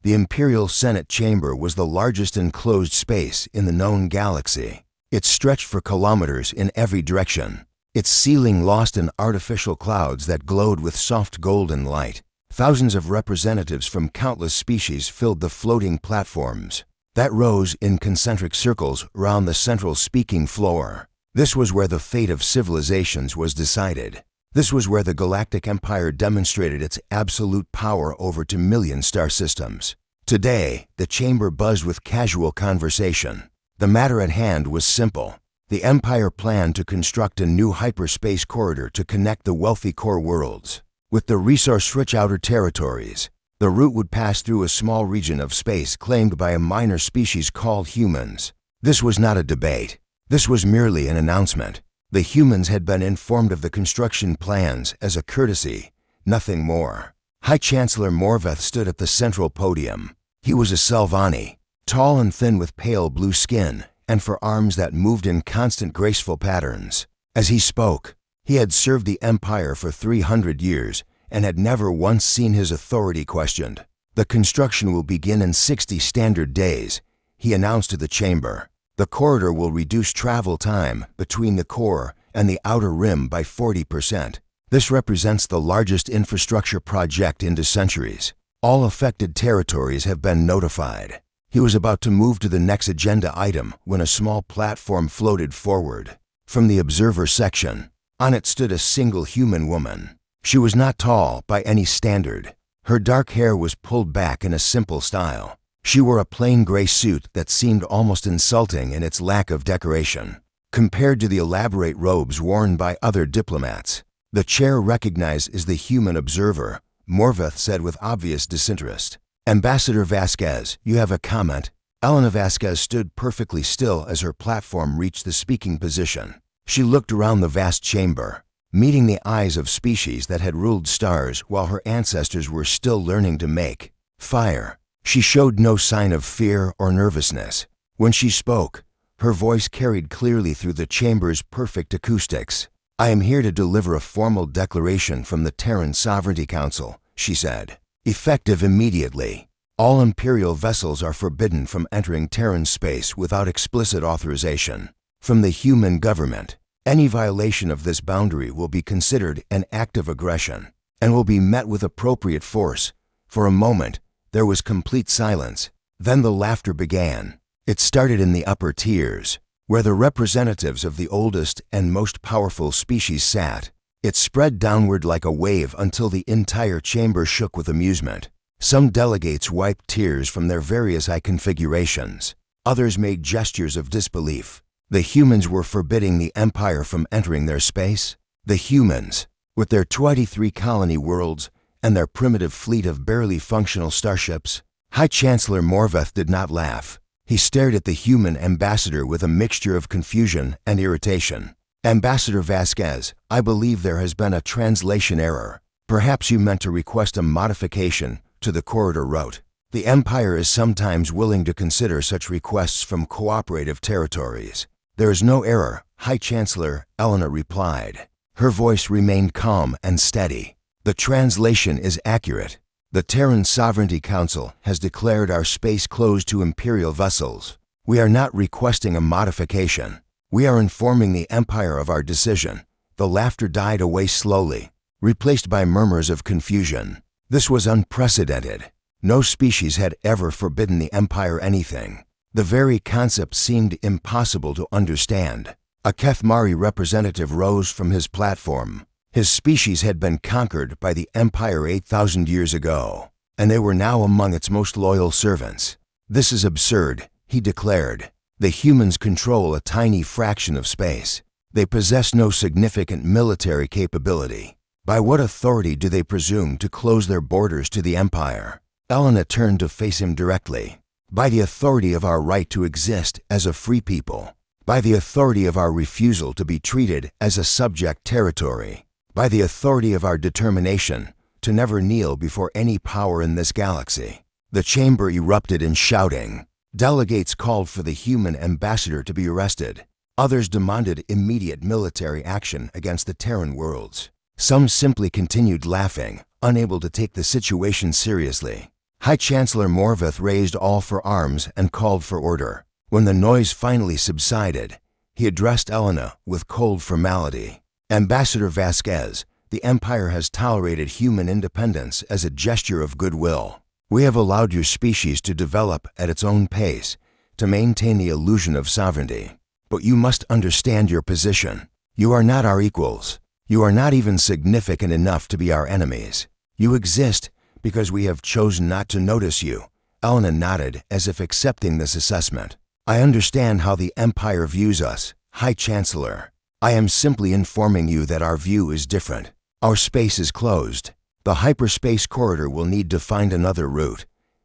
The Imperial Senate chamber was the largest enclosed space in the known galaxy. It stretched for kilometers in every direction, its ceiling lost in artificial clouds that glowed with soft golden light. Thousands of representatives from countless species filled the floating platforms that rose in concentric circles round the central speaking floor. This was where the fate of civilizations was decided. This was where the Galactic Empire demonstrated its absolute power over 2,000,000 star systems. Today, the chamber buzzed with casual conversation. The matter at hand was simple. The Empire planned to construct a new hyperspace corridor to connect the wealthy core worlds with the resource-rich outer territories. The route would pass through a small region of space claimed by a minor species called humans. This was not a debate. This was merely an announcement. The humans had been informed of the construction plans as a courtesy, nothing more. High Chancellor Morveth stood at the central podium. He was a Selvani, tall and thin with pale blue skin, and for arms that moved in constant graceful patterns. As he spoke, he had served the Empire for 300 years and had never once seen his authority questioned. The construction will begin in 60 standard days, he announced to the chamber. The corridor will reduce travel time between the core and the outer rim by 40%. This represents the largest infrastructure project into centuries. All affected territories have been notified. He was about to move to the next agenda item when a small platform floated forward from the observer section. On it stood a single human woman. She was not tall by any standard. Her dark hair was pulled back in a simple style. She wore a plain gray suit that seemed almost insulting in its lack of decoration, compared to the elaborate robes worn by other diplomats. The chair recognized as the human observer, Morveth said with obvious disinterest. Ambassador Vasquez, you have a comment? Elena Vasquez stood perfectly still as her platform reached the speaking position. She looked around the vast chamber, meeting the eyes of species that had ruled stars while her ancestors were still learning to make fire. She showed no sign of fear or nervousness. When she spoke, her voice carried clearly through the chamber's perfect acoustics. I am here to deliver a formal declaration from the Terran Sovereignty Council, she said. Effective immediately. All Imperial vessels are forbidden from entering Terran space without explicit authorization from the human government. Any violation of this boundary will be considered an act of aggression and will be met with appropriate force. For a moment, there was complete silence. Then the laughter began. It started in the upper tiers, where the representatives of the oldest and most powerful species sat. It spread downward like a wave until the entire chamber shook with amusement. Some delegates wiped tears from their various eye configurations. Others made gestures of disbelief. The humans were forbidding the Empire from entering their space. The humans, with their 23 colony worlds and their primitive fleet of barely functional starships. High Chancellor Morveth did not laugh. He stared at the human ambassador with a mixture of confusion and irritation. Ambassador Vasquez, I believe there has been a translation error. Perhaps you meant to request a modification to the corridor route. The Empire is sometimes willing to consider such requests from cooperative territories. There is no error, High Chancellor, Elena replied. Her voice remained calm and steady. The translation is accurate. The Terran Sovereignty Council has declared our space closed to Imperial vessels. We are not requesting a modification. We are informing the Empire of our decision. The laughter died away slowly, replaced by murmurs of confusion. This was unprecedented. No species had ever forbidden the Empire anything. The very concept seemed impossible to understand. A Kethmari representative rose from his platform. His species had been conquered by the Empire 8,000 years ago, and they were now among its most loyal servants. This is absurd, he declared. The humans control a tiny fraction of space. They possess no significant military capability. By what authority do they presume to close their borders to the Empire? Elena turned to face him directly. By the authority of our right to exist as a free people. By the authority of our refusal to be treated as a subject territory. By the authority of our determination to never kneel before any power in this galaxy. The chamber erupted in shouting. Delegates called for the human ambassador to be arrested. Others demanded immediate military action against the Terran worlds. Some simply continued laughing, unable to take the situation seriously. High Chancellor Morveth raised all for arms and called for order. When the noise finally subsided, he addressed Elena with cold formality. Ambassador Vasquez, the Empire has tolerated human independence as a gesture of goodwill. We have allowed your species to develop at its own pace to maintain the illusion of sovereignty. But you must understand your position. You are not our equals. You are not even significant enough to be our enemies. You exist because we have chosen not to notice you. Elena nodded as if accepting this assessment. I understand how the Empire views us, High Chancellor. I am simply informing you that our view is different. Our space is closed. The hyperspace corridor will need to find another route.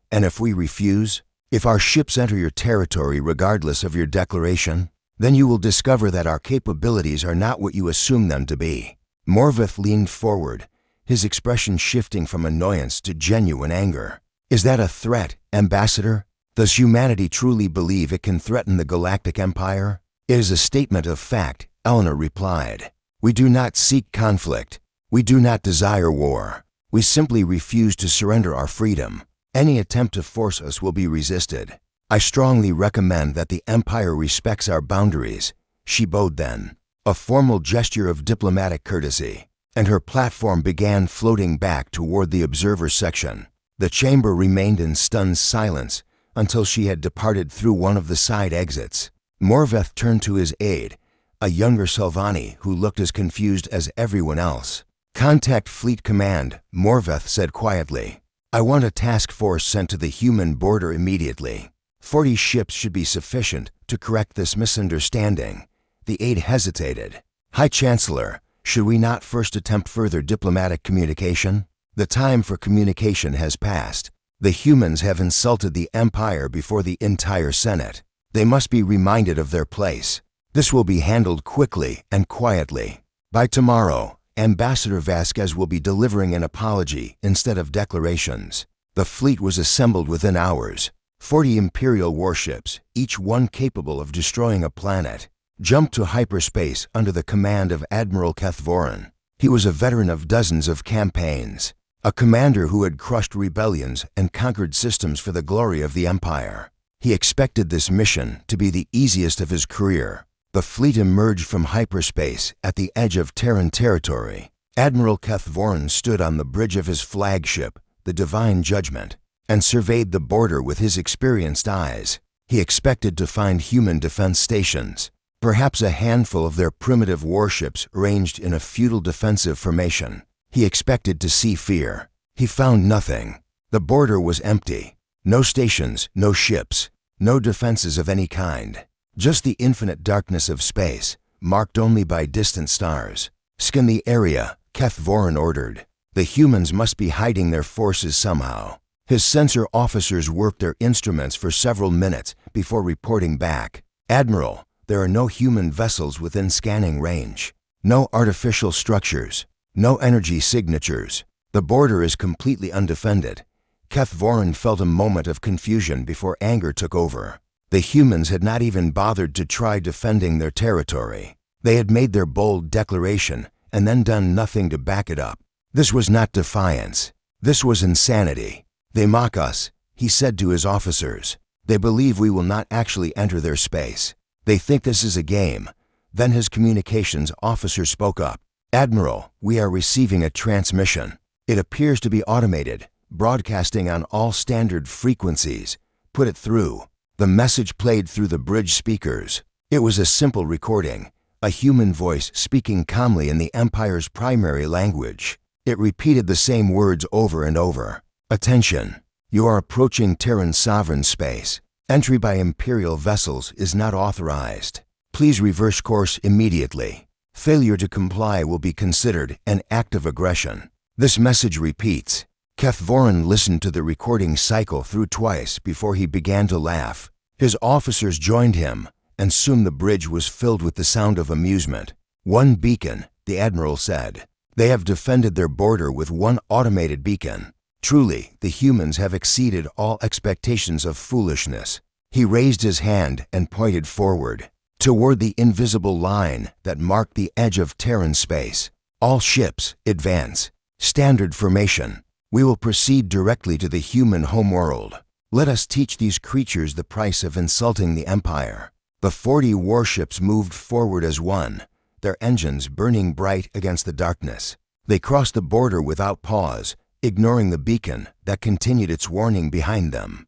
And if we refuse, if our ships enter your territory regardless of your declaration, then you will discover that our capabilities are not what you assume them to be. Morveth leaned forward, his expression shifting from annoyance to genuine anger. Is that a threat, Ambassador? Does humanity truly believe it can threaten the Galactic Empire? It is a statement of fact, Elena replied. We do not seek conflict. We do not desire war. We simply refuse to surrender our freedom. Any attempt to force us will be resisted. I strongly recommend that the Empire respects our boundaries. She bowed then, a formal gesture of diplomatic courtesy, and her platform began floating back toward the observer section. The chamber remained in stunned silence until she had departed through one of the side exits. Morveth turned to his aide, a younger Salvani who looked as confused as everyone else. Contact Fleet Command, Morveth said quietly. I want a task force sent to the human border immediately. 40 ships should be sufficient to correct this misunderstanding. The aide hesitated. High Chancellor, should we not first attempt further diplomatic communication? The time for communication has passed. The humans have insulted the Empire before the entire Senate. They must be reminded of their place. This will be handled quickly and quietly. By tomorrow, Ambassador Vasquez will be delivering an apology instead of declarations. The fleet was assembled within hours. 40 Imperial warships, each one capable of destroying a planet, jumped to hyperspace under the command of Admiral Kethvorin. He was a veteran of dozens of campaigns, a commander who had crushed rebellions and conquered systems for the glory of the Empire. He expected this mission to be the easiest of his career. The fleet emerged from hyperspace at the edge of Terran territory. Admiral Kethvorin stood on the bridge of his flagship, the Divine Judgment, and surveyed the border with his experienced eyes. He expected to find human defense stations, perhaps a handful of their primitive warships ranged in a futile defensive formation. He expected to see fear. He found nothing. The border was empty. No stations, no ships, no defenses of any kind. Just the infinite darkness of space, marked only by distant stars. Scan the area, Kethvorin ordered. The humans must be hiding their forces somehow. His sensor officers worked their instruments for several minutes before reporting back. Admiral, there are no human vessels within scanning range. No artificial structures. No energy signatures. The border is completely undefended. Kethvorin felt a moment of confusion before anger took over. The humans had not even bothered to try defending their territory. They had made their bold declaration and then done nothing to back it up. This was not defiance. This was insanity. They mock us, he said to his officers. They believe we will not actually enter their space. They think this is a game. Then his communications officer spoke up. Admiral, we are receiving a transmission. It appears to be automated, broadcasting on all standard frequencies. Put it through. The message played through the bridge speakers. It was a simple recording, a human voice speaking calmly in the Empire's primary language. It repeated the same words over and over. Attention! You are approaching Terran sovereign space. Entry by Imperial vessels is not authorized. Please reverse course immediately. Failure to comply will be considered an act of aggression. This message repeats. Kethvorin listened to the recording cycle through twice before he began to laugh. His officers joined him, and soon the bridge was filled with the sound of amusement. One beacon, the Admiral said. They have defended their border with one automated beacon. Truly, the humans have exceeded all expectations of foolishness. He raised his hand and pointed forward, toward the invisible line that marked the edge of Terran space. All ships, advance. Standard formation. We will proceed directly to the human homeworld. Let us teach these creatures the price of insulting the Empire." The 40 warships moved forward as one, their engines burning bright against the darkness. They crossed the border without pause, ignoring the beacon that continued its warning behind them.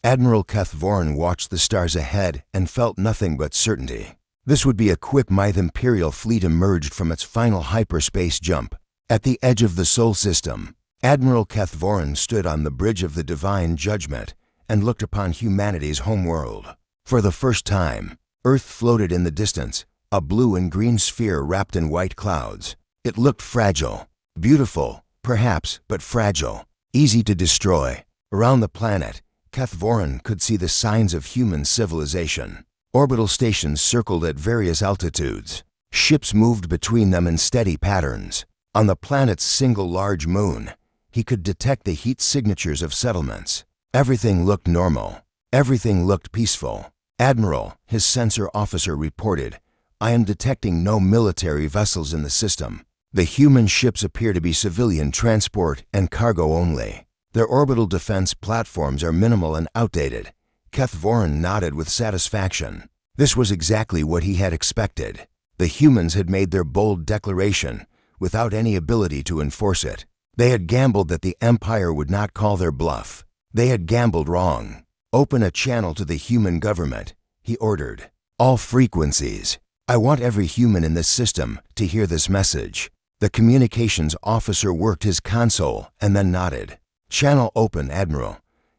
Admiral Kethvorin watched the stars ahead and felt nothing but certainty. This would be a quick Imperial fleet emerged from its final hyperspace jump. At the edge of the Sol system, Admiral Kethvorin stood on the bridge of the Divine Judgment and looked upon humanity's homeworld. For the first time, Earth floated in the distance, a blue and green sphere wrapped in white clouds. It looked fragile, beautiful, perhaps, but fragile, easy to destroy. Around the planet, Kethvorin could see the signs of human civilization. Orbital stations circled at various altitudes. Ships moved between them in steady patterns. On the planet's single large moon, he could detect the heat signatures of settlements. Everything looked normal. Everything looked peaceful. "Admiral," his sensor officer reported, "I am detecting no military vessels in the system. The human ships appear to be civilian transport and cargo only. Their orbital defense platforms are minimal and outdated." Kethvorin nodded with satisfaction. This was exactly what he had expected. The humans had made their bold declaration without any ability to enforce it. They had gambled that the Empire would not call their bluff. They had gambled wrong. "Open a channel to the human government," he ordered. "All frequencies. I want every human in this system to hear this message." The communications officer worked his console and then nodded. "Channel open, Admiral."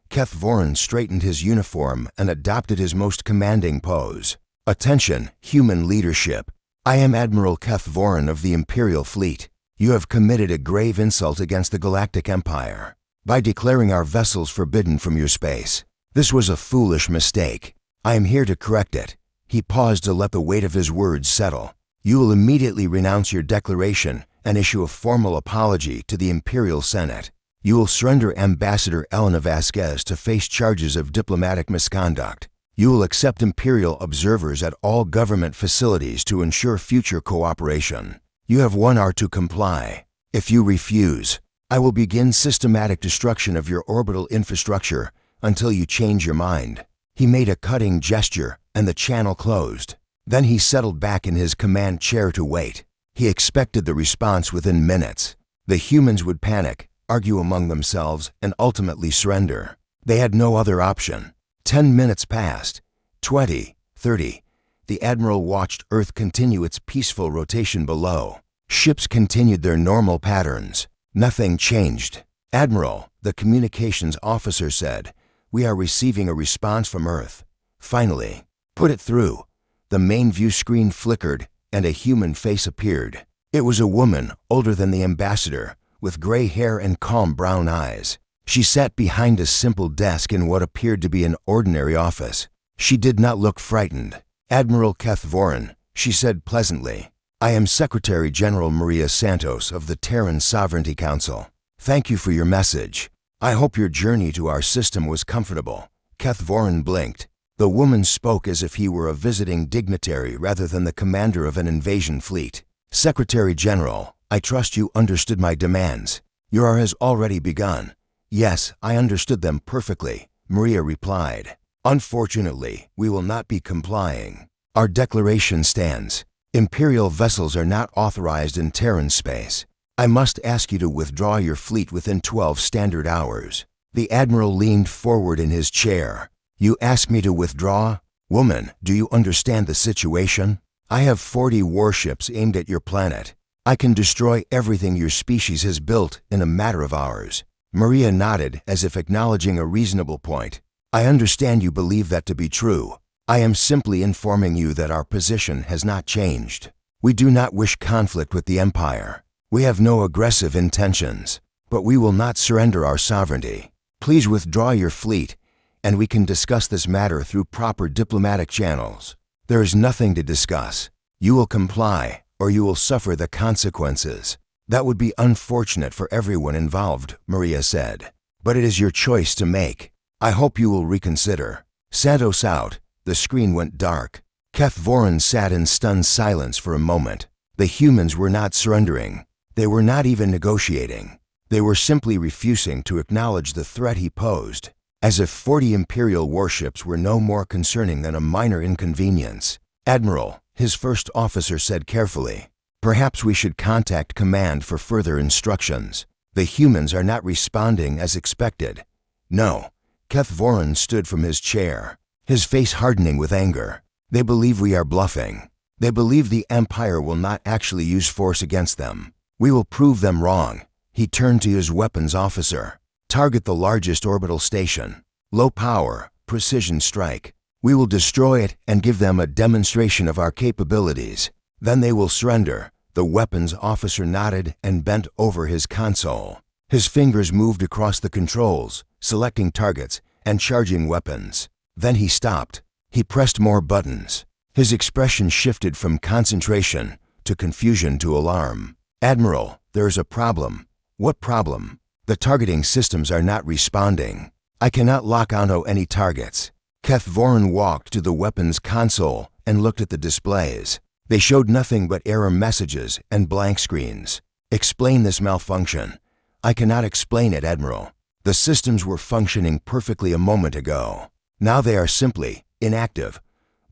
Kethvorin straightened his uniform and adopted his most commanding pose. "Attention, human leadership. I am Admiral Kethvorin of the Imperial Fleet. You have committed a grave insult against the Galactic Empire by declaring our vessels forbidden from your space. This was a foolish mistake. I am here to correct it." He paused to let the weight of his words settle. "You will immediately renounce your declaration and issue a formal apology to the Imperial Senate. You will surrender Ambassador Elena Vasquez to face charges of diplomatic misconduct. You will accept Imperial observers at all government facilities to ensure future cooperation. You have 1 hour to comply. If you refuse, I will begin systematic destruction of your orbital infrastructure until you change your mind." He made a cutting gesture and the channel closed. Then he settled back in his command chair to wait. He expected the response within minutes. The humans would panic, argue among themselves, and ultimately surrender. They had no other option. 10 minutes passed. 20, 30. The Admiral watched Earth continue its peaceful rotation below. Ships continued their normal patterns. Nothing changed. "Admiral," the communications officer said, "we are receiving a response from Earth." Finally, "Put it through." The main view screen flickered and a human face appeared. It was a woman, older than the ambassador, with gray hair and calm brown eyes. She sat behind a simple desk in what appeared to be an ordinary office. She did not look frightened. "Admiral Kethvorin," she said pleasantly, "I am Secretary General Maria Santos of the Terran Sovereignty Council. Thank you for your message. I hope your journey to our system was comfortable." Kethvorin blinked. The woman spoke as if he were a visiting dignitary rather than the commander of an invasion fleet. "Secretary General, I trust you understood my demands. Your hour has already begun." "Yes, I understood them perfectly," Maria replied. "Unfortunately, we will not be complying. Our declaration stands. Imperial vessels are not authorized in Terran space. I must ask you to withdraw your fleet within 12 standard hours." The Admiral leaned forward in his chair. "You ask me to withdraw? Woman, do you understand the situation? I have 40 warships aimed at your planet. I can destroy everything your species has built in a matter of hours." Maria nodded as if acknowledging a reasonable point. "I understand you believe that to be true. I am simply informing you that our position has not changed. We do not wish conflict with the Empire. We have no aggressive intentions, but we will not surrender our sovereignty. Please withdraw your fleet, and we can discuss this matter through proper diplomatic channels." "There is nothing to discuss. You will comply, or you will suffer the consequences." "That would be unfortunate for everyone involved," Maria said. "But it is your choice to make. I hope you will reconsider." Santos out. The screen went dark. Kethvorin sat in stunned silence for a moment. The humans were not surrendering. They were not even negotiating. They were simply refusing to acknowledge the threat he posed, as if 40 Imperial warships were no more concerning than a minor inconvenience. "Admiral," his first officer said carefully, "perhaps we should contact command for further instructions. The humans are not responding as expected." "No." Keth Voren stood from his chair, his face hardening with anger. "They believe we are bluffing. They believe the Empire will not actually use force against them. We will prove them wrong." He turned to his weapons officer. "Target the largest orbital station. Low power, precision strike. We will destroy it and give them a demonstration of our capabilities. Then they will surrender." The weapons officer nodded and bent over his console. His fingers moved across the controls, selecting targets and charging weapons. Then he stopped. He pressed more buttons. His expression shifted from concentration to confusion to alarm. "Admiral, there is a problem." "What problem?" "The targeting systems are not responding. I cannot lock onto any targets." Keth Voren walked to the weapons console and looked at the displays. They showed nothing but error messages and blank screens. "Explain this malfunction." "I cannot explain it, Admiral. The systems were functioning perfectly a moment ago. Now they are simply inactive."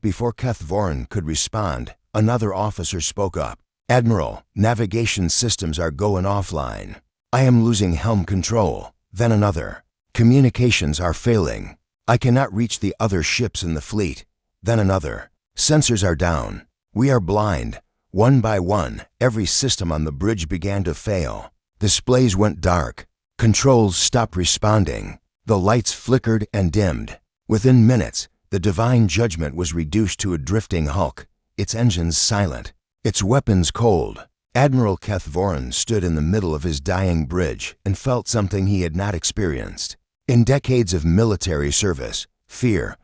Before Keth Voren could respond, another officer spoke up. "Admiral, navigation systems are going offline. I am losing helm control." Then another. "Communications are failing. I cannot reach the other ships in the fleet." Then another. "Sensors are down. We are blind." One by one, every system on the bridge began to fail. Displays went dark. Controls stopped responding. The lights flickered and dimmed. Within minutes, the divine judgment was reduced to a drifting hulk, its engines silent, its weapons cold. Admiral Keth Voren stood in the middle of his dying bridge and felt something he had not experienced. In decades of military service, fear.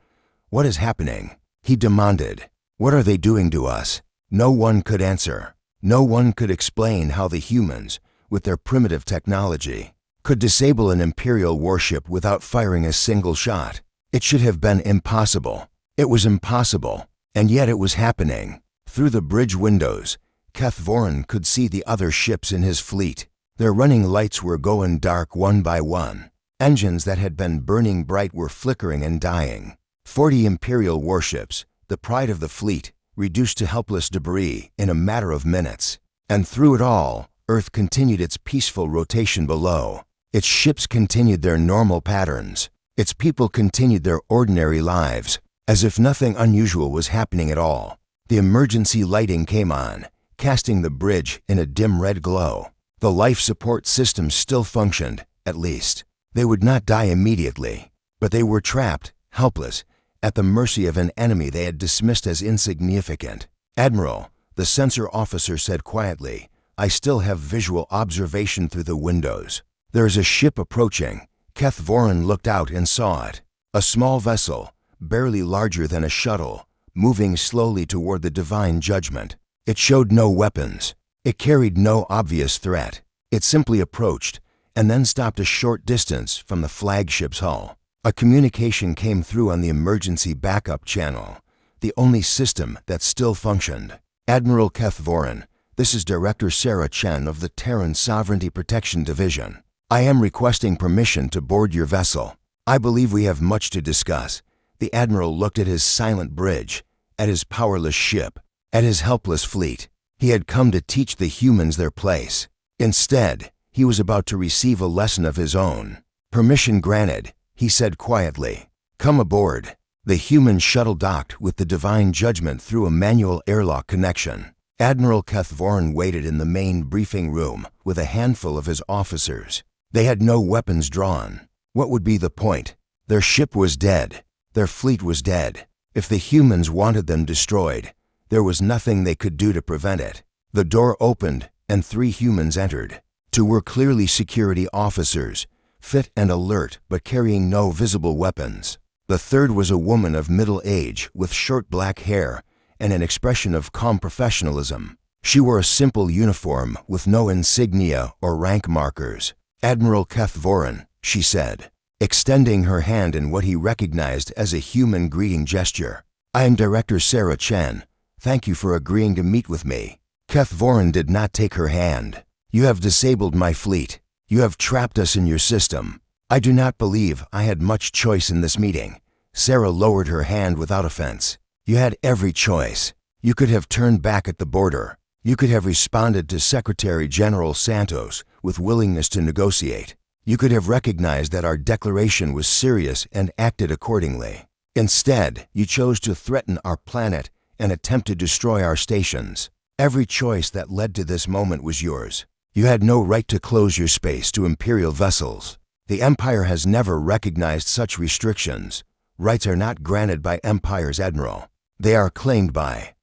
"What is happening?" he demanded. "What are they doing to us?" No one could answer. No one could explain how the humans, with their primitive technology, could disable an Imperial warship without firing a single shot. It should have been impossible. It was impossible, and yet it was happening. Through the bridge windows, Keth Voren could see the other ships in his fleet. Their running lights were going dark one by one. Engines that had been burning bright were flickering and dying. 40 Imperial warships, the pride of the fleet, reduced to helpless debris in a matter of minutes. And through it all, Earth continued its peaceful rotation below. Its ships continued their normal patterns. Its people continued their ordinary lives, as if nothing unusual was happening at all. The emergency lighting came on, casting the bridge in a dim red glow. The life support systems still functioned, at least. They would not die immediately, but they were trapped, helpless, at the mercy of an enemy they had dismissed as insignificant. "Admiral," the sensor officer said quietly, "I still have visual observation through the windows. There is a ship approaching." Keth Voren looked out and saw it. A small vessel, barely larger than a shuttle, moving slowly toward the divine judgment. It showed no weapons. It carried no obvious threat. It simply approached, and then stopped a short distance from the flagship's hull. A communication came through on the emergency backup channel, the only system that still functioned. "Admiral Keth Voren, this is Director Sarah Chen of the Terran Sovereignty Protection Division. I am requesting permission to board your vessel. I believe we have much to discuss." The Admiral looked at his silent bridge, at his powerless ship, at his helpless fleet. He had come to teach the humans their place. Instead, he was about to receive a lesson of his own. "Permission granted," he said quietly. "Come aboard." The human shuttle docked with the divine judgment through a manual airlock connection. Admiral Keth Voren waited in the main briefing room with a handful of his officers. They had no weapons drawn. What would be the point? Their ship was dead. Their fleet was dead. If the humans wanted them destroyed, there was nothing they could do to prevent it. The door opened, and 3 humans entered. 2 were clearly security officers, fit and alert but carrying no visible weapons. The third was a woman of middle age with short black hair and an expression of calm professionalism. She wore a simple uniform with no insignia or rank markers. "Admiral Keth Voren," she said, extending her hand in what he recognized as a human greeting gesture. "I am Director Sarah Chen. Thank you for agreeing to meet with me." Keth Voren did not take her hand. "You have disabled my fleet. You have trapped us in your system. I do not believe I had much choice in this meeting. Sarah lowered her hand without offense. You had every choice. You could have turned back at the border. You could have responded to Secretary General Santos with willingness to negotiate. You could have recognized that our declaration was serious and acted accordingly. Instead, you chose to threaten our planet and attempt to destroy our stations. Every choice that led to this moment was yours. You had no right to close your space to Imperial vessels. The Empire has never recognized such restrictions. Rights are not granted by Empire's Admiral. They are claimed by.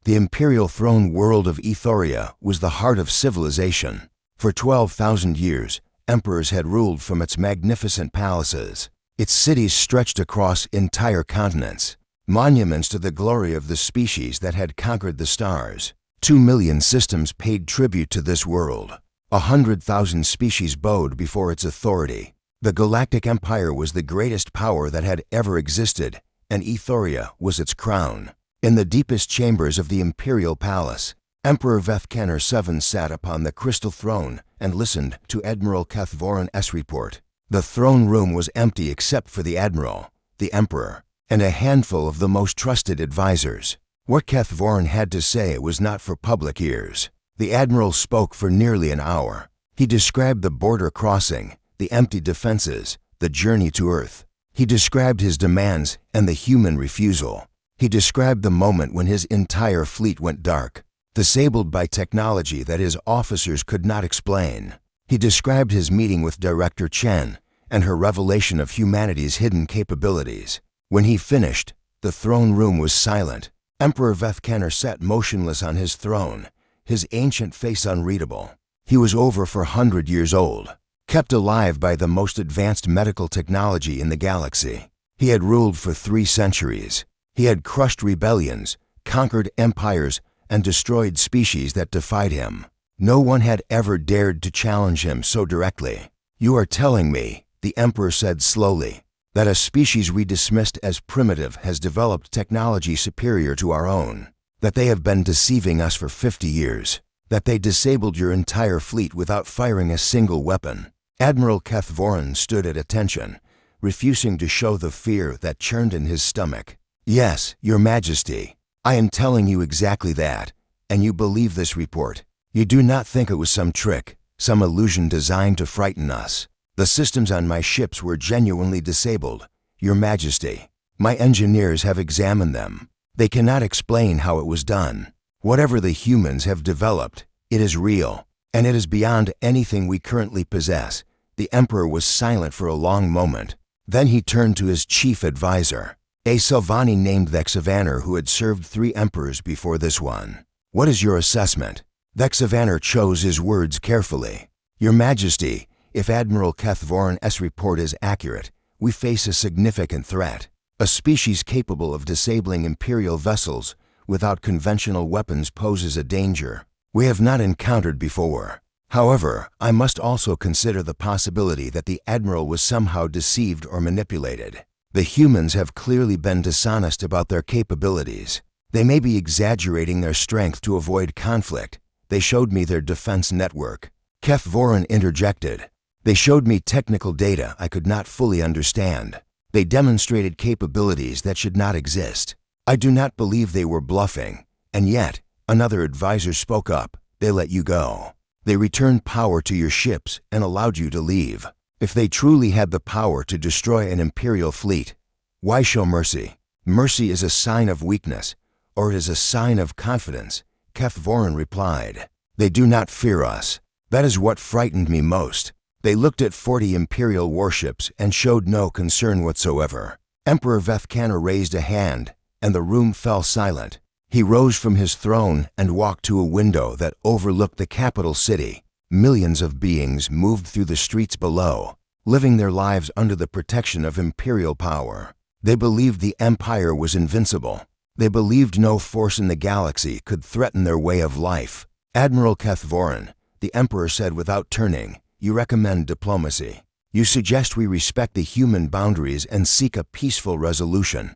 The Imperial throne world of Ethoria was the heart of civilization. For 12,000 years, emperors had ruled from its magnificent palaces. Its cities stretched across entire continents, monuments to the glory of the species that had conquered the stars. 2 million systems paid tribute to this world. 100,000 species bowed before its authority. The Galactic Empire was the greatest power that had ever existed, and Ethoria was its crown. In the deepest chambers of the Imperial Palace, Emperor Vethkaner VII sat upon the crystal throne and listened to Admiral Kethvorin's report. The throne room was empty except for the Admiral, the Emperor, and a handful of the most trusted advisors. What Kethvorin had to say was not for public ears. The Admiral spoke for nearly an hour. He described the border crossing, the empty defenses, the journey to Earth. He described his demands and the human refusal. He described the moment when his entire fleet went dark, disabled by technology that his officers could not explain. He described his meeting with Director Chen and her revelation of humanity's hidden capabilities. When he finished, the throne room was silent. Emperor Vethkaner sat motionless on his throne, his ancient face unreadable. He was over 400 years old, kept alive by the most advanced medical technology in the galaxy. He had ruled for 3 centuries. He had crushed rebellions, conquered empires, and destroyed species that defied him. No one had ever dared to challenge him so directly. You are telling me, the Emperor said slowly, that a species we dismissed as primitive has developed technology superior to our own, that they have been deceiving us for 50 years, that they disabled your entire fleet without firing a single weapon. Admiral Kethvorin stood at attention, refusing to show the fear that churned in his stomach. Yes, Your Majesty, I am telling you exactly that, and you believe this report. You do not think it was some trick, some illusion designed to frighten us. The systems on my ships were genuinely disabled, Your Majesty. My engineers have examined them. They cannot explain how it was done. Whatever the humans have developed, it is real, and it is beyond anything we currently possess. The Emperor was silent for a long moment. Then he turned to his chief advisor, a Sylvani named Vexavaner who had served 3 emperors before this one. What is your assessment? Vexavaner chose his words carefully. Your Majesty, if Admiral Kethvorin's report is accurate, we face a significant threat. A species capable of disabling Imperial vessels without conventional weapons poses a danger we have not encountered before. However, I must also consider the possibility that the Admiral was somehow deceived or manipulated. The humans have clearly been dishonest about their capabilities. They may be exaggerating their strength to avoid conflict. They showed me their defense network. Kethvorin interjected. They showed me technical data I could not fully understand. They demonstrated capabilities that should not exist. I do not believe they were bluffing. And yet, another advisor spoke up. They let you go. They returned power to your ships and allowed you to leave. If they truly had the power to destroy an Imperial fleet, why show mercy? Mercy is a sign of weakness, or it is a sign of confidence. Kethvorin replied. They do not fear us. That is what frightened me most. They looked at 40 Imperial warships and showed no concern whatsoever. Emperor Vethkaner raised a hand, and the room fell silent. He rose from his throne and walked to a window that overlooked the capital city. Millions of beings moved through the streets below, living their lives under the protection of Imperial power. They believed the Empire was invincible. They believed no force in the galaxy could threaten their way of life. Admiral Kethvorin, the Emperor said without turning, you recommend diplomacy. You suggest we respect the human boundaries and seek a peaceful resolution.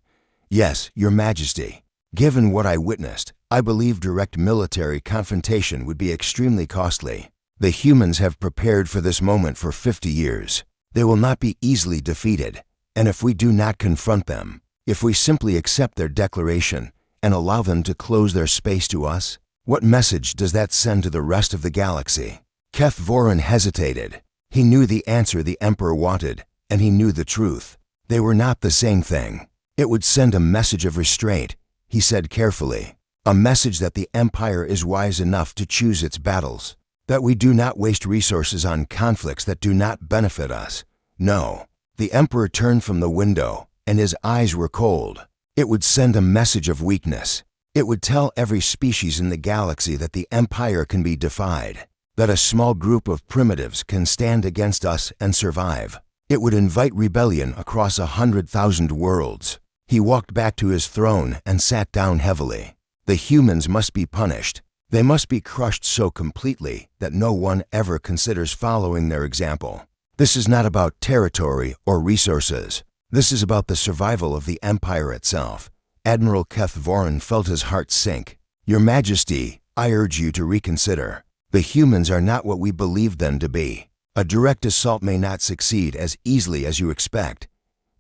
Yes, Your Majesty. Given what I witnessed, I believe direct military confrontation would be extremely costly. The humans have prepared for this moment for 50 years. They will not be easily defeated, and if we do not confront them, if we simply accept their declaration and allow them to close their space to us, what message does that send to the rest of the galaxy? Keth Voran hesitated. He knew the answer the Emperor wanted, and he knew the truth. They were not the same thing. It would send a message of restraint, he said carefully. A message that the Empire is wise enough to choose its battles, that we do not waste resources on conflicts that do not benefit us. No. The Emperor turned from the window, and his eyes were cold. It would send a message of weakness. It would tell every species in the galaxy that the Empire can be defied, that a small group of primitives can stand against us and survive. It would invite rebellion across 100,000 worlds. He walked back to his throne and sat down heavily. The humans must be punished. They must be crushed so completely that no one ever considers following their example. This is not about territory or resources. This is about the survival of the Empire itself. Admiral Keth Voran felt his heart sink. Your Majesty, I urge you to reconsider. The humans are not what we believed them to be. A direct assault may not succeed as easily as you expect.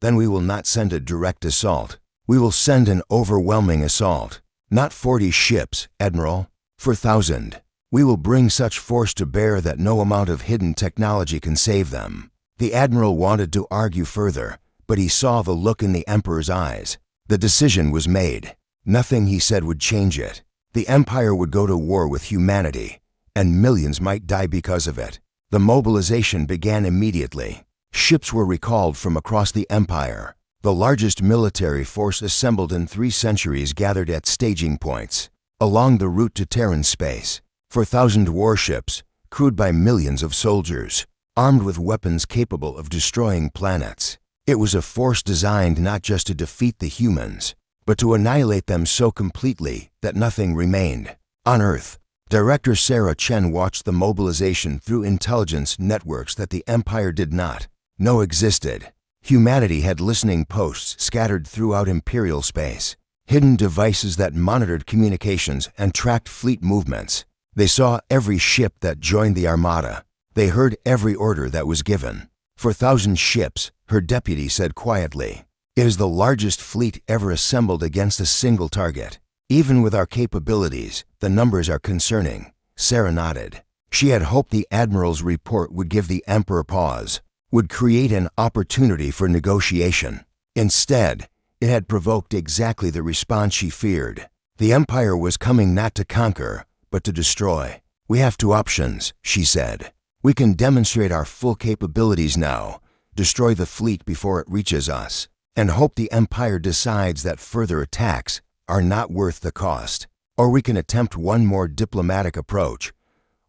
Then we will not send a direct assault. We will send an overwhelming assault. Not 40 ships, Admiral. 4,000. We will bring such force to bear that no amount of hidden technology can save them. The Admiral wanted to argue further, but he saw the look in the Emperor's eyes. The decision was made. Nothing he said would change it. The Empire would go to war with humanity, and millions might die because of it. The mobilization began immediately. Ships were recalled from across the Empire. The largest military force assembled in 3 centuries gathered at staging points along the route to Terran space. 4,000 warships, crewed by millions of soldiers, armed with weapons capable of destroying planets. It was a force designed not just to defeat the humans, but to annihilate them so completely that nothing remained. On Earth, Director Sarah Chen watched the mobilization through intelligence networks that the Empire did not know existed. Humanity had listening posts scattered throughout Imperial space, hidden devices that monitored communications and tracked fleet movements. They saw every ship that joined the Armada. They heard every order that was given. 4,000 ships, her deputy said quietly. It is the largest fleet ever assembled against a single target. Even with our capabilities, the numbers are concerning. Sarah nodded. She had hoped the Admiral's report would give the Emperor pause, would create an opportunity for negotiation. Instead, it had provoked exactly the response she feared. The Empire was coming not to conquer, but to destroy. We have 2 options, she said. We can demonstrate our full capabilities now, destroy the fleet before it reaches us, and hope the Empire decides that further attacks are not worth the cost. Or we can attempt one more diplomatic approach.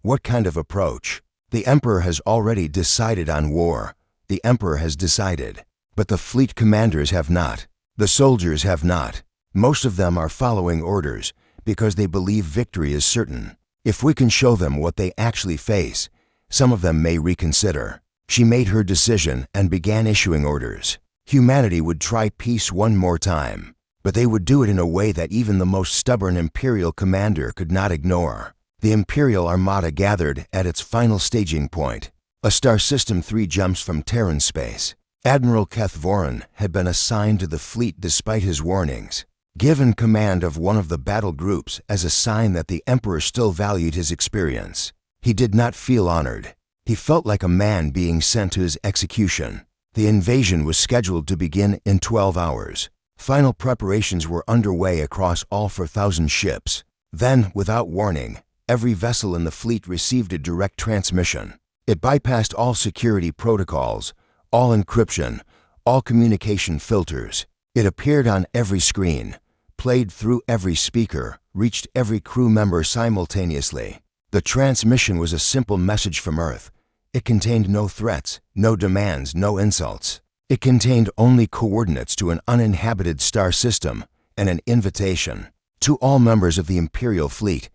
What kind of approach? The Emperor has already decided on war. The Emperor has decided. But the fleet commanders have not. The soldiers have not. Most of them are following orders because they believe victory is certain. If we can show them what they actually face, some of them may reconsider. She made her decision and began issuing orders. Humanity would try peace one more time, but they would do it in a way that even the most stubborn Imperial commander could not ignore. The Imperial Armada gathered at its final staging point, a Star System 3 jumps from Terran space. Admiral Keth Voran had been assigned to the fleet despite his warnings, given command of one of the battle groups as a sign that the Emperor still valued his experience. He did not feel honored. He felt like a man being sent to his execution. The invasion was scheduled to begin in 12 hours. Final preparations were underway across all 4,000 ships. Then, without warning, every vessel in the fleet received a direct transmission. It bypassed all security protocols, all encryption, all communication filters. It appeared on every screen, played through every speaker, reached every crew member simultaneously. The transmission was a simple message from Earth. It contained no threats, no demands, no insults. It contained only coordinates to an uninhabited star system and an invitation. To all members of the Imperial fleet,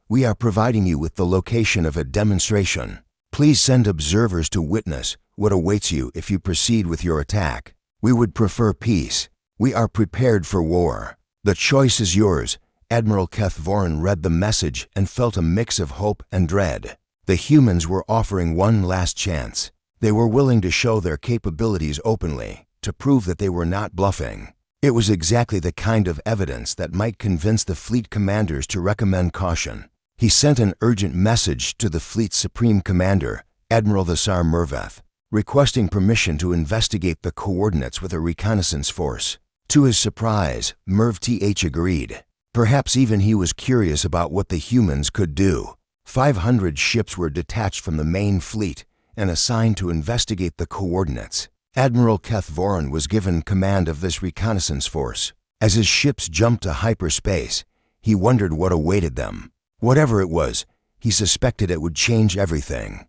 we are providing you with the location of a demonstration. Please send observers to witness what awaits you if you proceed with your attack. We would prefer peace. We are prepared for war. The choice is yours. Admiral Keth Voran read the message and felt a mix of hope and dread. The humans were offering one last chance. They were willing to show their capabilities openly, to prove that they were not bluffing. It was exactly the kind of evidence that might convince the fleet commanders to recommend caution. He sent an urgent message to the fleet's supreme commander, Admiral the Tsar Merveth, requesting permission to investigate the coordinates with a reconnaissance force. To his surprise, Merv TH agreed. Perhaps even he was curious about what the humans could do. 500 ships were detached from the main fleet and assigned to investigate the coordinates. Admiral Keth Voran was given command of this reconnaissance force. As his ships jumped to hyperspace, he wondered what awaited them. Whatever it was, he suspected it would change everything.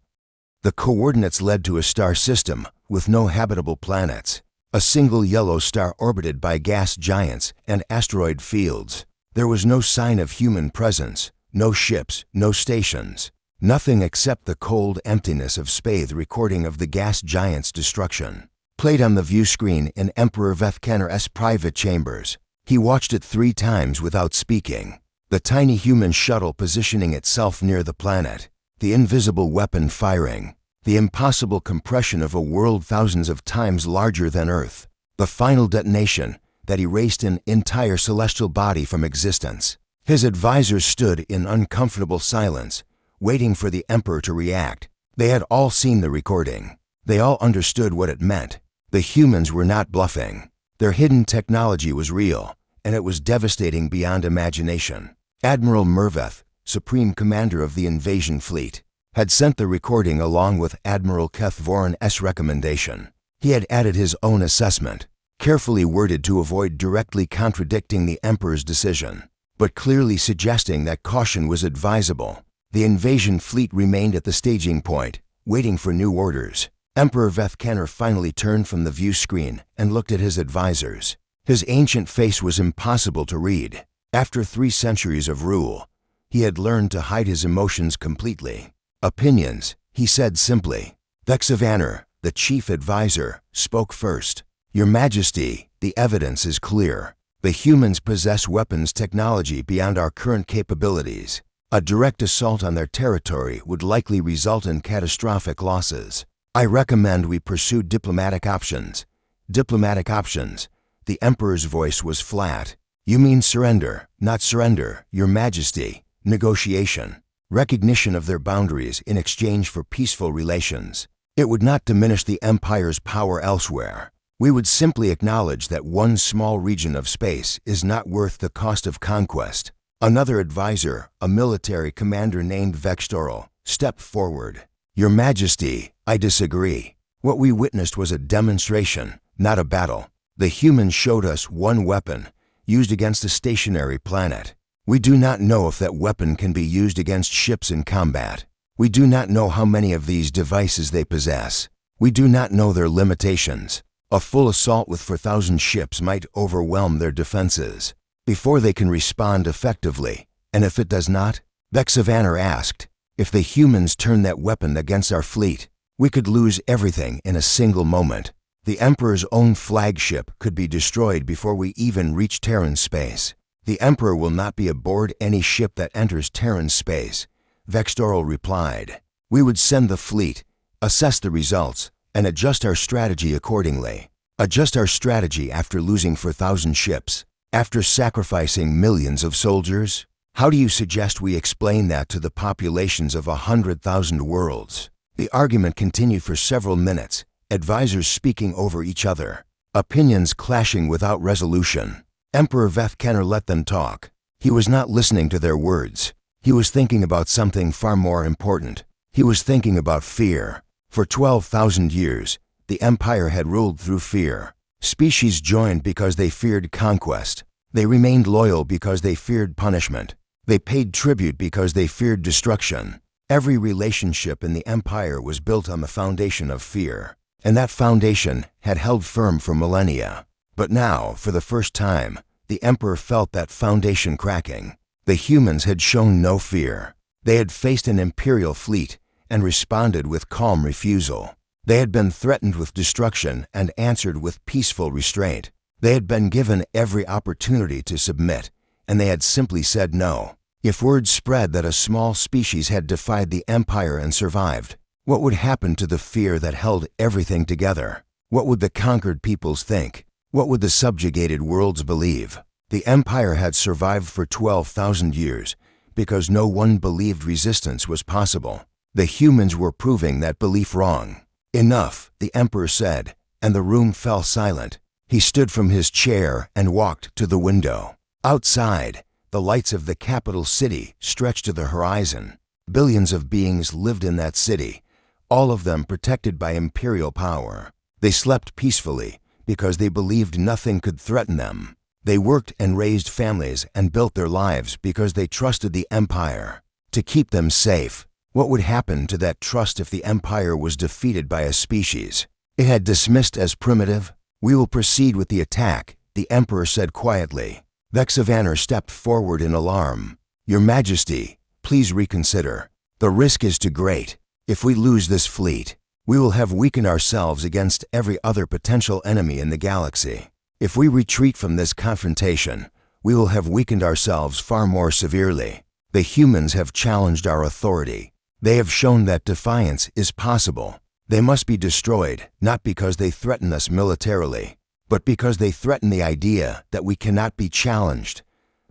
The coordinates led to a star system with no habitable planets, a single yellow star orbited by gas giants and asteroid fields. There was no sign of human presence, no ships, no stations, nothing except the cold emptiness of space recording of the gas giant's destruction. Played on the view screen in Emperor Vethkaner's private chambers. He watched it 3 times without speaking. The tiny human shuttle positioning itself near the planet, the invisible weapon firing, the impossible compression of a world thousands of times larger than Earth, the final detonation that erased an entire celestial body from existence. His advisors stood in uncomfortable silence, waiting for the Emperor to react. They had all seen the recording. They all understood what it meant. The humans were not bluffing. Their hidden technology was real, and it was devastating beyond imagination. Admiral Merveth, Supreme Commander of the Invasion Fleet, had sent the recording along with Admiral Keth Voran's recommendation. He had added his own assessment, carefully worded to avoid directly contradicting the Emperor's decision, but clearly suggesting that caution was advisable. The invasion fleet remained at the staging point, waiting for new orders. Emperor Vethkaner finally turned from the view screen and looked at his advisors. His ancient face was impossible to read. After 3 centuries of rule, he had learned to hide his emotions completely. Opinions, he said simply. Vexavaner, the chief advisor, spoke first. Your Majesty, the evidence is clear. The humans possess weapons technology beyond our current capabilities. A direct assault on their territory would likely result in catastrophic losses. I recommend we pursue diplomatic options. Diplomatic options. The Emperor's voice was flat. You mean surrender, not surrender, Your Majesty. Negotiation. Recognition of their boundaries in exchange for peaceful relations. It would not diminish the Empire's power elsewhere. We would simply acknowledge that one small region of space is not worth the cost of conquest. Another advisor, a military commander named Vextoril, stepped forward. Your Majesty, I disagree. What we witnessed was a demonstration, not a battle. The humans showed us one weapon, used against a stationary planet. We do not know if that weapon can be used against ships in combat. We do not know how many of these devices they possess. We do not know their limitations. A full assault with 4,000 ships might overwhelm their defenses before they can respond effectively. And if it does not, Vexavaner asked, if the humans turn that weapon against our fleet, we could lose everything in a single moment. The Emperor's own flagship could be destroyed before we even reach Terran space. The Emperor will not be aboard any ship that enters Terran space, Vextoril replied. We would send the fleet, assess the results, and adjust our strategy accordingly. Adjust our strategy after losing 4,000 ships, after sacrificing millions of soldiers? How do you suggest we explain that to the populations of 100,000 worlds? The argument continued for several minutes, advisors speaking over each other, opinions clashing without resolution. Emperor Vethkaner let them talk. He was not listening to their words. He was thinking about something far more important. He was thinking about fear. For 12,000 years, the Empire had ruled through fear. Species joined because they feared conquest. They remained loyal because they feared punishment. They paid tribute because they feared destruction. Every relationship in the Empire was built on the foundation of fear, and that foundation had held firm for millennia. But now, for the first time, the Emperor felt that foundation cracking. The humans had shown no fear. They had faced an imperial fleet and responded with calm refusal. They had been threatened with destruction and answered with peaceful restraint. They had been given every opportunity to submit, and they had simply said no. If word spread that a small species had defied the Empire and survived, what would happen to the fear that held everything together? What would the conquered peoples think? What would the subjugated worlds believe? The Empire had survived for 12,000 years because no one believed resistance was possible. The humans were proving that belief wrong. Enough, the Emperor said, and the room fell silent. He stood from his chair and walked to the window. Outside, the lights of the capital city stretched to the horizon. Billions of beings lived in that city, all of them protected by imperial power. They slept peacefully because they believed nothing could threaten them. They worked and raised families and built their lives because they trusted the Empire to keep them safe. What would happen to that trust if the Empire was defeated by a species it had dismissed as primitive? "We will proceed with the attack," the Emperor said quietly. Vexavaner stepped forward in alarm. "Your Majesty, please reconsider. The risk is too great. If we lose this fleet, we will have weakened ourselves against every other potential enemy in the galaxy. If we retreat from this confrontation, we will have weakened ourselves far more severely. The humans have challenged our authority. They have shown that defiance is possible. They must be destroyed, not because they threaten us militarily, but because they threaten the idea that we cannot be challenged.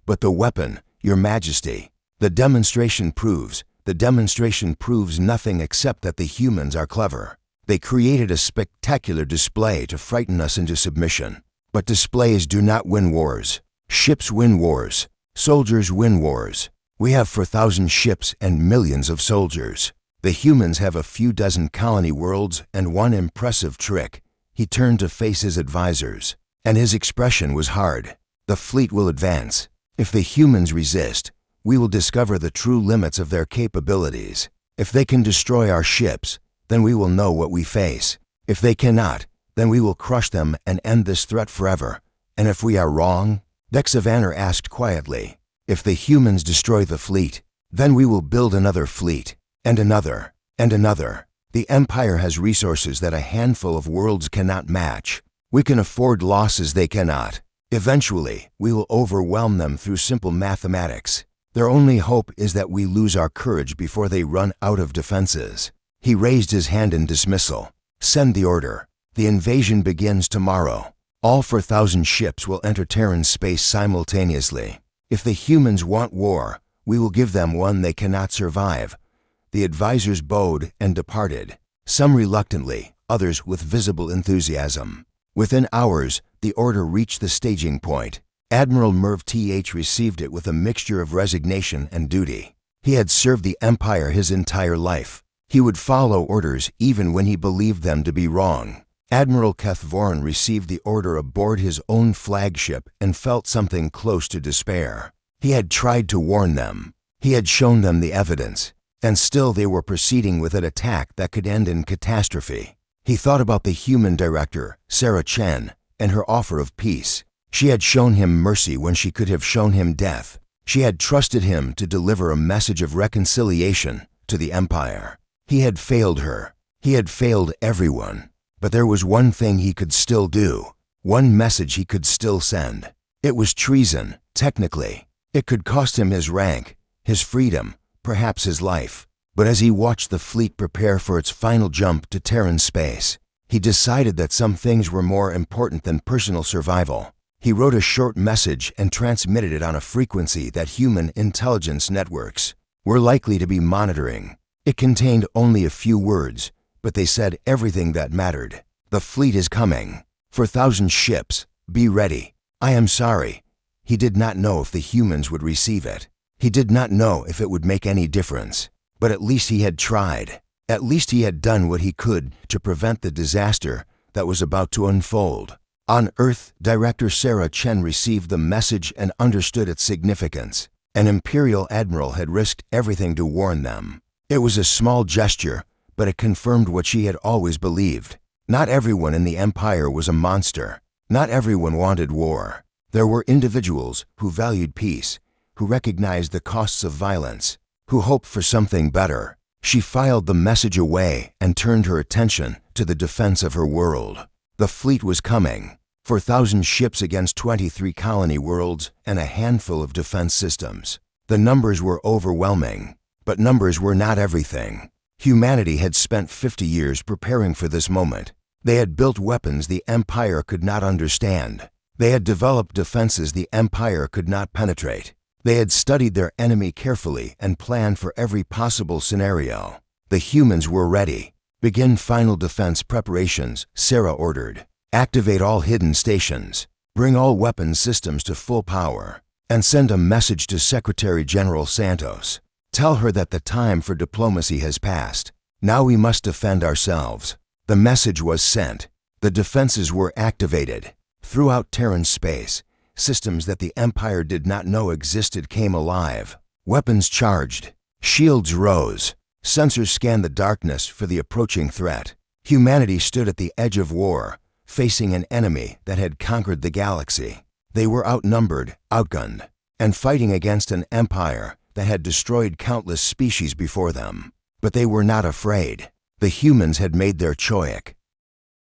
But the weapon, Your Majesty, the demonstration proves nothing except that the humans are clever. They created a spectacular display to frighten us into submission. But displays do not win wars. Ships win wars. Soldiers win wars. We have 4,000 ships and millions of soldiers. The humans have a few dozen colony worlds and one impressive trick." He turned to face his advisors, and his expression was hard. "The fleet will advance. If the humans resist, we will discover the true limits of their capabilities. If they can destroy our ships, then we will know what we face. If they cannot, then we will crush them and end this threat forever. And if we are wrong," Vexavaner asked quietly, "if the humans destroy the fleet, then we will build another fleet, and another, and another. The Empire has resources that a handful of worlds cannot match. We can afford losses they cannot. Eventually, we will overwhelm them through simple mathematics. Their only hope is that we lose our courage before they run out of defenses." He raised his hand in dismissal. "Send the order. The invasion begins tomorrow. All 4,000 ships will enter Terran space simultaneously. If the humans want war, we will give them one they cannot survive." The advisors bowed and departed, some reluctantly, others with visible enthusiasm. Within hours, the order reached the staging point. Admiral Merv Th received it with a mixture of resignation and duty. He had served the Empire his entire life. He would follow orders even when he believed them to be wrong. Admiral Keth Voran received the order aboard his own flagship and felt something close to despair. He had tried to warn them. He had shown them the evidence, and still they were proceeding with an attack that could end in catastrophe. He thought about the human director, Sarah Chen, and her offer of peace. She had shown him mercy when she could have shown him death. She had trusted him to deliver a message of reconciliation to the Empire. He had failed her. He had failed everyone. But there was one thing he could still do, one message he could still send. It was treason, technically. It could cost him his rank, his freedom, perhaps his life. But as he watched the fleet prepare for its final jump to Terran space, he decided that some things were more important than personal survival. He wrote a short message and transmitted it on a frequency that human intelligence networks were likely to be monitoring. It contained only a few words, but they said everything that mattered. "The fleet is coming. 4,000 ships. Be ready. I am sorry." He did not know if the humans would receive it. He did not know if it would make any difference. But at least he had tried. At least he had done what he could to prevent the disaster that was about to unfold. On Earth, Director Sarah Chen received the message and understood its significance. An Imperial Admiral had risked everything to warn them. It was a small gesture, but it confirmed what she had always believed. Not everyone in the Empire was a monster. Not everyone wanted war. There were individuals who valued peace, who recognized the costs of violence, who hoped for something better. She filed the message away and turned her attention to the defense of her world. The fleet was coming. 4,000 ships against 23 colony worlds and a handful of defense systems. The numbers were overwhelming, but numbers were not everything. Humanity had spent 50 years preparing for this moment. They had built weapons the Empire could not understand. They had developed defenses the Empire could not penetrate. They had studied their enemy carefully and planned for every possible scenario. The humans were ready. "Begin final defense preparations," Sarah ordered. "Activate all hidden stations. Bring all weapon systems to full power. And send a message to Secretary General Santos. Tell her that the time for diplomacy has passed. Now we must defend ourselves." The message was sent. The defenses were activated. Throughout Terran space, systems that the Empire did not know existed came alive. Weapons charged. Shields rose. Sensors scanned the darkness for the approaching threat. Humanity stood at the edge of war, facing an enemy that had conquered the galaxy. They were outnumbered, outgunned, and fighting against an empire that had destroyed countless species before them. But they were not afraid. The humans had made their choice.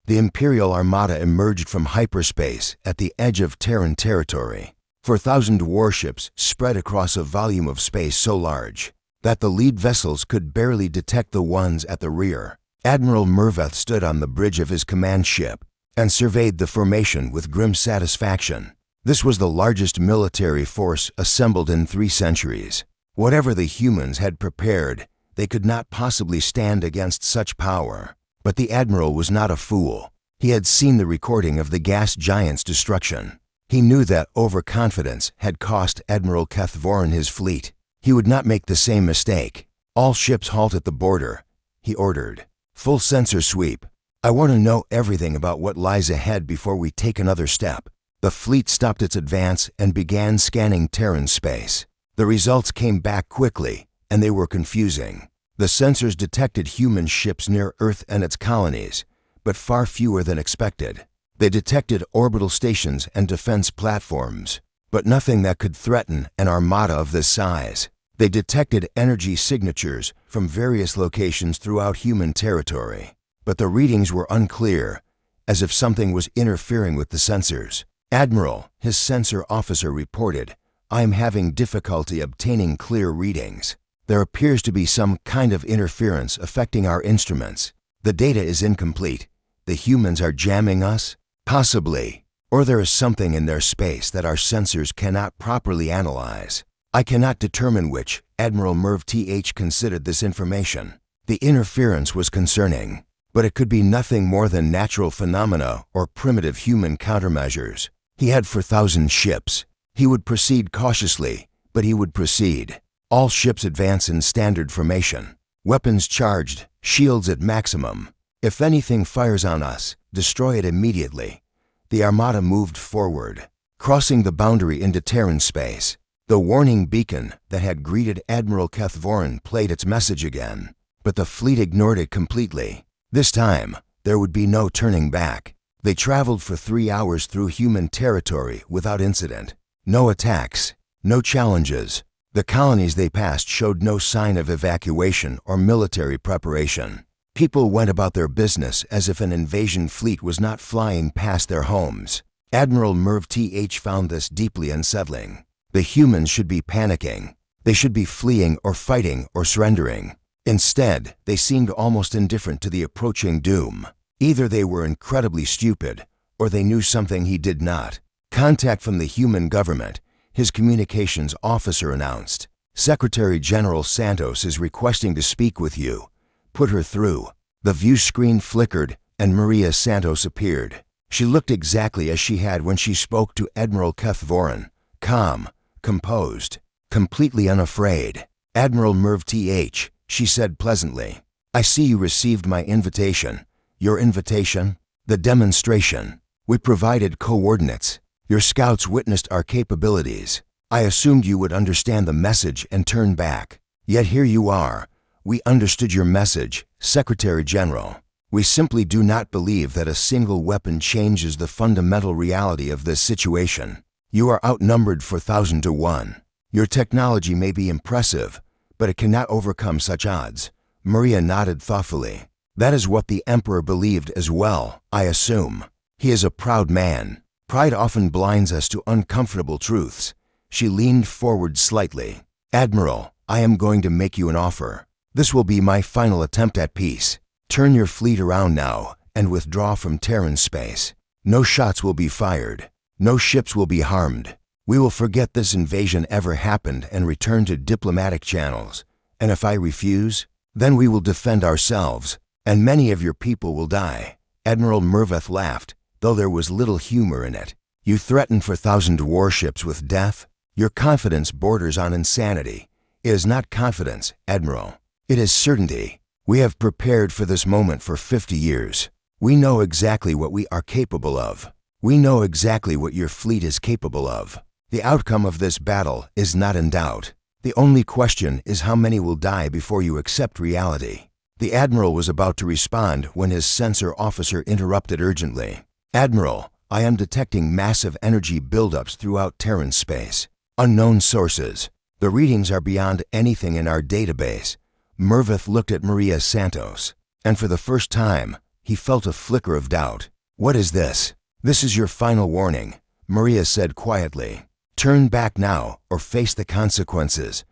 The Imperial Armada emerged from hyperspace at the edge of Terran territory. 4,000 warships spread across a volume of space so large that the lead vessels could barely detect the ones at the rear. Admiral Merveth stood on the bridge of his command ship and surveyed the formation with grim satisfaction. This was the largest military force assembled in 3 centuries. Whatever the humans had prepared, they could not possibly stand against such power. But the Admiral was not a fool. He had seen the recording of the gas giant's destruction. He knew that overconfidence had cost Admiral Kethvorin his fleet. He would not make the same mistake. "All ships halt at the border," he ordered. "Full sensor sweep. I want to know everything about what lies ahead before we take another step." The fleet stopped its advance and began scanning Terran space. The results came back quickly, and they were confusing. The sensors detected human ships near Earth and its colonies, but far fewer than expected. They detected orbital stations and defense platforms, but nothing that could threaten an armada of this size. They detected energy signatures from various locations throughout human territory, but the readings were unclear, as if something was interfering with the sensors. "Admiral," his sensor officer reported, "I am having difficulty obtaining clear readings. There appears to be some kind of interference affecting our instruments. The data is incomplete. The humans are jamming us? Possibly. Or there is something in their space that our sensors cannot properly analyze. I cannot determine which." Admiral Merv TH considered this information. The interference was concerning, but it could be nothing more than natural phenomena or primitive human countermeasures. He had 4,000 ships. He would proceed cautiously, but he would proceed. All ships advance in standard formation. Weapons charged, shields at maximum. If anything fires on us, destroy it immediately. The Armada moved forward, crossing the boundary into Terran space. The warning beacon that had greeted Admiral Kethvorin played its message again, but the fleet ignored it completely. This time, there would be no turning back. They traveled for 3 hours through human territory without incident. No attacks, no challenges. The colonies they passed showed no sign of evacuation or military preparation. People went about their business as if an invasion fleet was not flying past their homes. Admiral Merv TH found this deeply unsettling. The humans should be panicking. They should be fleeing or fighting or surrendering. Instead, they seemed almost indifferent to the approaching doom. Either they were incredibly stupid, or they knew something he did not. Contact from the human government, his communications officer announced. "Secretary General Santos is requesting to speak with you. Put her through." The view screen flickered, and Maria Santos appeared. She looked exactly as she had when she spoke to Admiral Kethvorin. Calm, composed, completely unafraid. "Admiral Merv TH," she said pleasantly. "I see you received my invitation." "Your invitation?" "The demonstration. We provided coordinates. Your scouts witnessed our capabilities. I assumed you would understand the message and turn back. Yet here you are. We understood your message, Secretary General. We simply do not believe that a single weapon changes the fundamental reality of this situation. You are outnumbered 4,000 to 1. Your technology may be impressive, but it cannot overcome such odds." Maria nodded thoughtfully. "That is what the Emperor believed as well, I assume. He is a proud man. Pride often blinds us to uncomfortable truths." She leaned forward slightly. "Admiral, I am going to make you an offer. This will be my final attempt at peace. Turn your fleet around now and withdraw from Terran space. No shots will be fired. No ships will be harmed. We will forget this invasion ever happened and return to diplomatic channels. And if I refuse, then we will defend ourselves, and many of your people will die." Admiral Merveth laughed, though there was little humor in it. "You threaten for 1,000 warships with death? Your confidence borders on insanity. It is not confidence, Admiral. It is certainty. We have prepared for this moment for 50 years. We know exactly what we are capable of. We know exactly what your fleet is capable of. The outcome of this battle is not in doubt. The only question is how many will die before you accept reality." The Admiral was about to respond when his censor officer interrupted urgently. "Admiral, I am detecting massive energy buildups throughout Terran space. Unknown sources. The readings are beyond anything in our database." Merveth looked at Maria Santos, and for the first time, he felt a flicker of doubt. "What is this?" "This is your final warning," Maria said quietly. "Turn back now or face the consequences.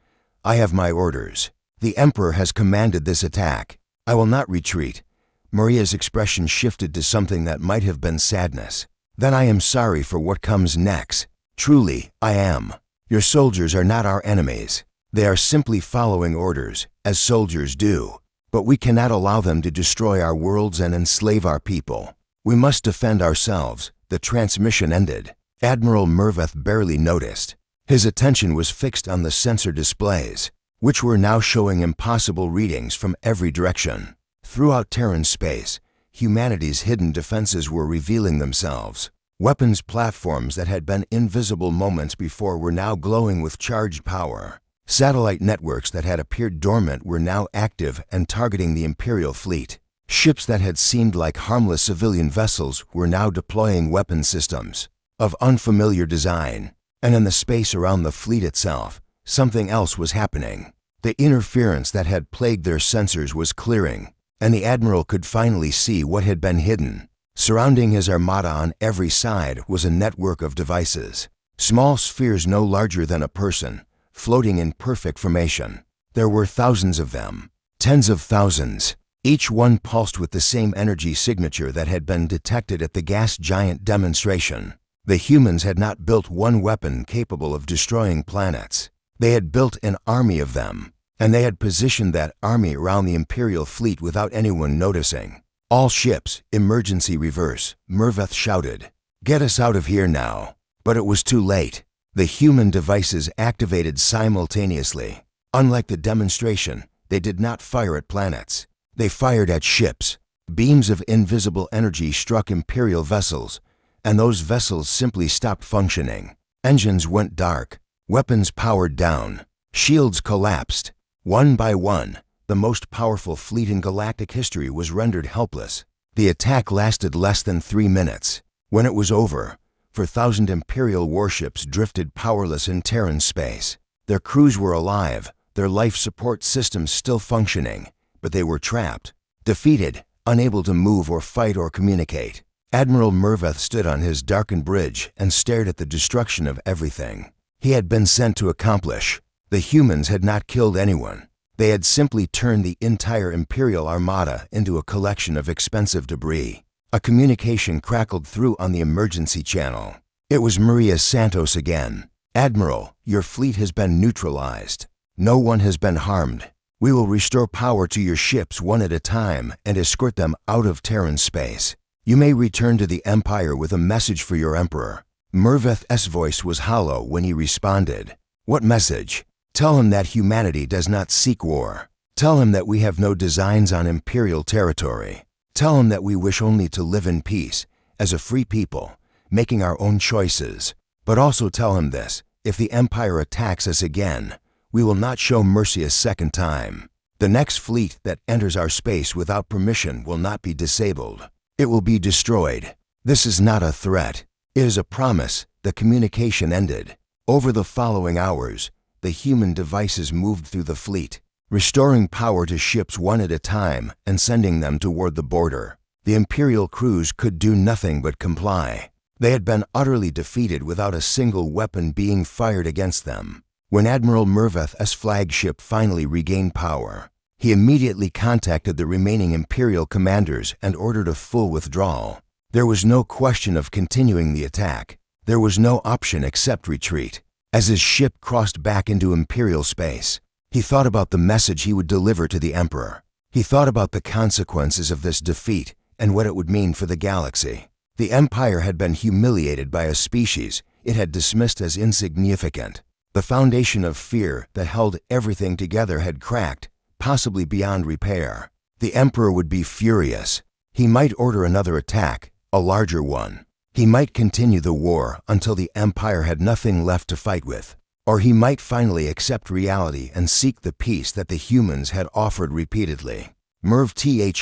I have my orders. The Emperor has commanded this attack. I will not retreat." Maria's expression shifted to something that might have been sadness. "Then I am sorry for what comes next. Truly, I am. Your soldiers are not our enemies. They are simply following orders, as soldiers do. But we cannot allow them to destroy our worlds and enslave our people. We must defend ourselves." The transmission ended. Admiral Merveth barely noticed. His attention was fixed on the sensor displays, which were now showing impossible readings from every direction. Throughout Terran space, humanity's hidden defenses were revealing themselves. Weapons platforms that had been invisible moments before were now glowing with charged power. Satellite networks that had appeared dormant were now active and targeting the Imperial fleet. Ships that had seemed like harmless civilian vessels were now deploying weapon systems of unfamiliar design. And in the space around the fleet itself, something else was happening. The interference that had plagued their sensors was clearing, and the Admiral could finally see what had been hidden. Surrounding his armada on every side was a network of devices. Small spheres no larger than a person, floating in perfect formation. There were thousands of them, tens of thousands. Each one pulsed with the same energy signature that had been detected at the gas giant demonstration. The humans had not built one weapon capable of destroying planets. They had built an army of them, and they had positioned that army around the Imperial fleet without anyone noticing. "All ships, emergency reverse," Merveth shouted. "Get us out of here now." But it was too late. The human devices activated simultaneously. Unlike the demonstration, they did not fire at planets. They fired at ships. Beams of invisible energy struck Imperial vessels, and those vessels simply stopped functioning. Engines went dark. Weapons powered down. Shields collapsed. One by one, the most powerful fleet in galactic history was rendered helpless. The attack lasted less than 3 minutes. When it was over, 4,000 Imperial warships drifted powerless in Terran space. Their crews were alive, their life support systems still functioning, but they were trapped, defeated, unable to move or fight or communicate. Admiral Merveth stood on his darkened bridge and stared at the destruction of everything he had been sent to accomplish. The humans had not killed anyone. They had simply turned the entire Imperial armada into a collection of expensive debris. A communication crackled through on the emergency channel. It was Maria Santos again. "Admiral, your fleet has been neutralized. No one has been harmed. We will restore power to your ships one at a time and escort them out of Terran space. You may return to the Empire with a message for your Emperor." Merveth's voice was hollow when he responded. "What message?" "Tell him that humanity does not seek war. Tell him that we have no designs on Imperial territory. Tell him that we wish only to live in peace, as a free people, making our own choices. But also tell him this: if the Empire attacks us again, we will not show mercy a second time. The next fleet that enters our space without permission will not be disabled. It will be destroyed. This is not a threat. It is a promise." The communication ended. Over the following hours, the human devices moved through the fleet, restoring power to ships one at a time and sending them toward the border. The Imperial crews could do nothing but comply. They had been utterly defeated without a single weapon being fired against them. When Admiral Merveth's flagship finally regained power, he immediately contacted the remaining Imperial commanders and ordered a full withdrawal. There was no question of continuing the attack. There was no option except retreat. As his ship crossed back into Imperial space, he thought about the message he would deliver to the Emperor. He thought about the consequences of this defeat and what it would mean for the galaxy. The Empire had been humiliated by a species it had dismissed as insignificant. The foundation of fear that held everything together had cracked, possibly beyond repair. The Emperor would be furious. He might order another attack, a larger one. He might continue the war until the Empire had nothing left to fight with. Or he might finally accept reality and seek the peace that the humans had offered repeatedly. Merv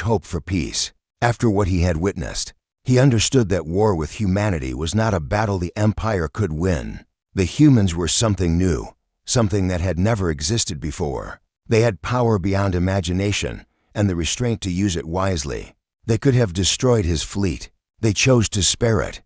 hoped for peace. After what he had witnessed, he understood that war with humanity was not a battle the Empire could win. The humans were something new, something that had never existed before. They had power beyond imagination and the restraint to use it wisely. They could have destroyed his fleet. They chose to spare it.